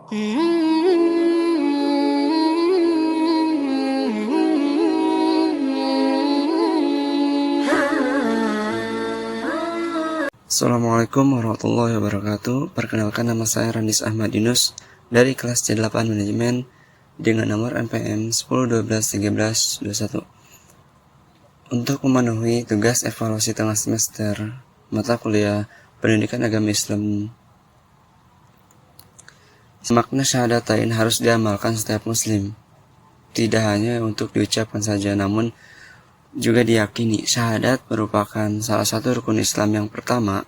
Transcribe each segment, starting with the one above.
Assalamualaikum warahmatullahi wabarakatuh. Perkenalkan, nama saya Randis Ahmad Yunus dari kelas C8 Manajemen dengan nomor NPM 10121321. Untuk memenuhi tugas evaluasi tengah semester mata kuliah Pendidikan Agama Islam, makna syahadatain harus diamalkan setiap muslim. Tidak hanya untuk diucapkan saja, namun juga diyakini syahadat merupakan salah satu rukun Islam yang pertama,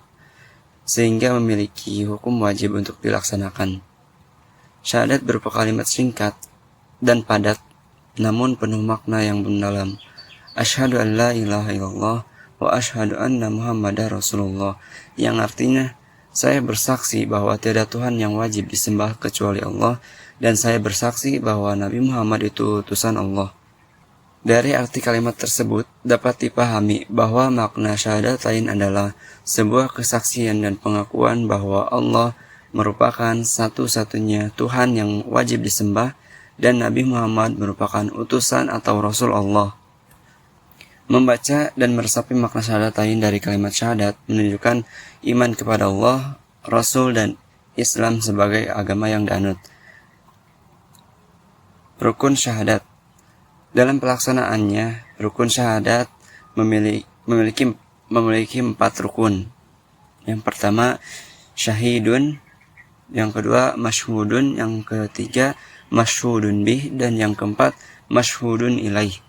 sehingga memiliki hukum wajib untuk dilaksanakan. Syahadat berupa kalimat singkat dan padat, namun penuh makna yang mendalam. Asyhadu an la ilaha illallah wa asyhadu anna Muhammadar Rasulullah, yang artinya saya bersaksi bahwa tiada Tuhan yang wajib disembah kecuali Allah, dan saya bersaksi bahwa Nabi Muhammad itu utusan Allah. Dari arti kalimat tersebut dapat dipahami bahwa makna syahadatain adalah sebuah kesaksian dan pengakuan bahwa Allah merupakan satu-satunya Tuhan yang wajib disembah dan Nabi Muhammad merupakan utusan atau Rasul Allah. Membaca dan meresapi makna syahadatain dari kalimat syahadat menunjukkan iman kepada Allah, Rasul, dan Islam sebagai agama yang dianut. Rukun syahadat. Dalam pelaksanaannya, rukun syahadat memiliki 4 rukun. Yang pertama, syahidun. Yang kedua, masyhudun. Yang ketiga, masyhudun bih. Dan yang keempat, masyhudun ilaih.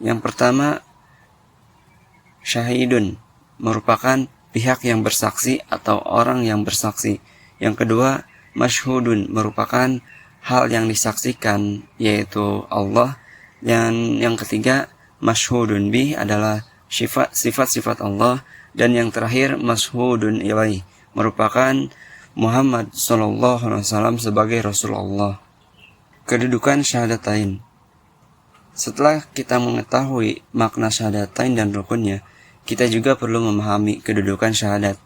Yang pertama, syahidun merupakan pihak yang bersaksi atau orang yang bersaksi. Yang kedua, masyhudun merupakan hal yang disaksikan, yaitu Allah. Dan yang ketiga, masyhudun bih adalah sifat-sifat Allah. Dan yang terakhir, masyhudun ilaih merupakan Muhammad SAW sebagai Rasulullah. Kedudukan syahadatain. Setelah kita mengetahui makna syahadatain dan rukunnya, kita juga perlu memahami kedudukan syahadat.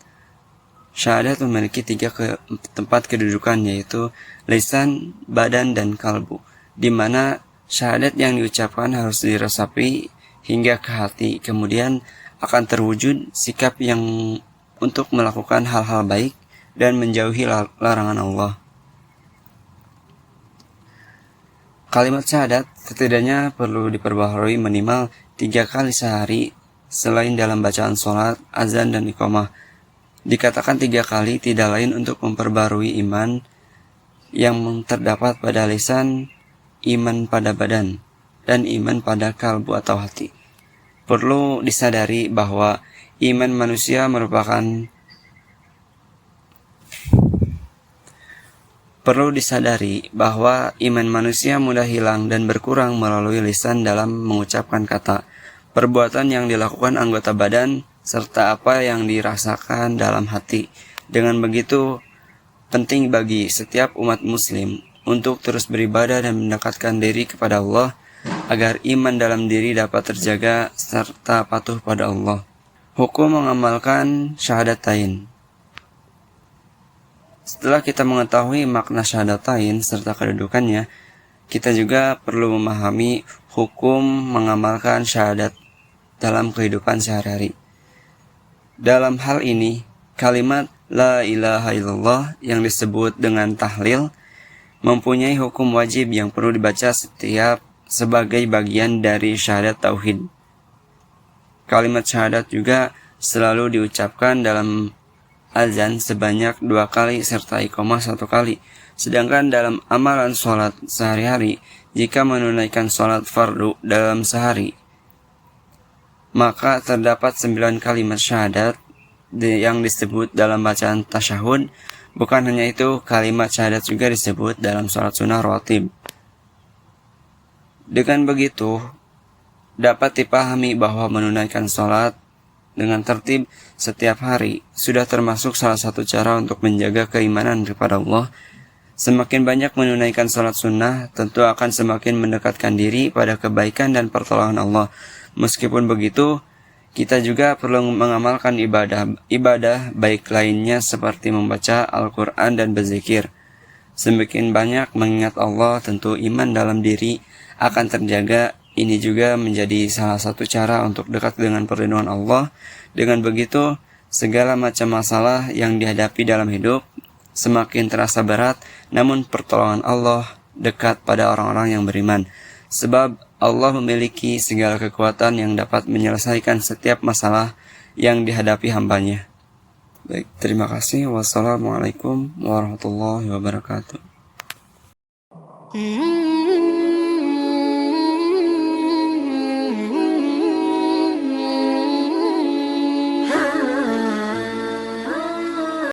Syahadat memiliki 3 tempat kedudukan, yaitu lisan, badan, dan kalbu, di mana syahadat yang diucapkan harus diresapi hingga ke hati, kemudian akan terwujud sikap yang untuk melakukan hal-hal baik dan menjauhi larangan Allah. Kalimat syahadat setidaknya perlu diperbaharui minimal 3 kali sehari selain dalam bacaan sholat, azan, dan iqamah. Dikatakan 3 kali tidak lain untuk memperbarui iman yang terdapat pada lisan, iman pada badan, dan iman pada kalbu atau hati. Perlu disadari bahwa iman manusia mudah hilang dan berkurang melalui lisan dalam mengucapkan kata, perbuatan yang dilakukan anggota badan, serta apa yang dirasakan dalam hati. Dengan begitu, penting bagi setiap umat muslim untuk terus beribadah dan mendekatkan diri kepada Allah, agar iman dalam diri dapat terjaga serta patuh pada Allah. Hukum mengamalkan syahadatain. Setelah kita mengetahui makna syahadatain serta kedudukannya, kita juga perlu memahami hukum mengamalkan syahadat dalam kehidupan sehari-hari. Dalam hal ini, kalimat la ilaha illallah yang disebut dengan tahlil mempunyai hukum wajib yang perlu dibaca setiap sebagai bagian dari syahadat tauhid. Kalimat syahadat juga selalu diucapkan dalam azan sebanyak 2 kali serta iqamah 1 kali. Sedangkan dalam amalan sholat sehari-hari, jika menunaikan sholat fardu dalam sehari, maka terdapat 9 kalimat syahadat yang disebut dalam bacaan tasyahud. Bukan hanya itu, kalimat syahadat juga disebut dalam sholat sunnah rawatib. Dengan begitu, dapat dipahami bahwa menunaikan sholat dengan tertib setiap hari sudah termasuk salah satu cara untuk menjaga keimanan kepada Allah. Semakin banyak menunaikan sholat sunnah, tentu akan semakin mendekatkan diri pada kebaikan dan pertolongan Allah. Meskipun begitu, kita juga perlu mengamalkan ibadah baik lainnya seperti membaca Al-Quran dan berzikir. Semakin banyak mengingat Allah, tentu iman dalam diri akan terjaga. Ini juga menjadi salah satu cara untuk dekat dengan perlindungan Allah. Dengan begitu, segala macam masalah yang dihadapi dalam hidup semakin terasa berat, namun pertolongan Allah dekat pada orang-orang yang beriman. Sebab Allah memiliki segala kekuatan yang dapat menyelesaikan setiap masalah yang dihadapi hambanya. Baik, terima kasih. Wassalamualaikum warahmatullahi wabarakatuh.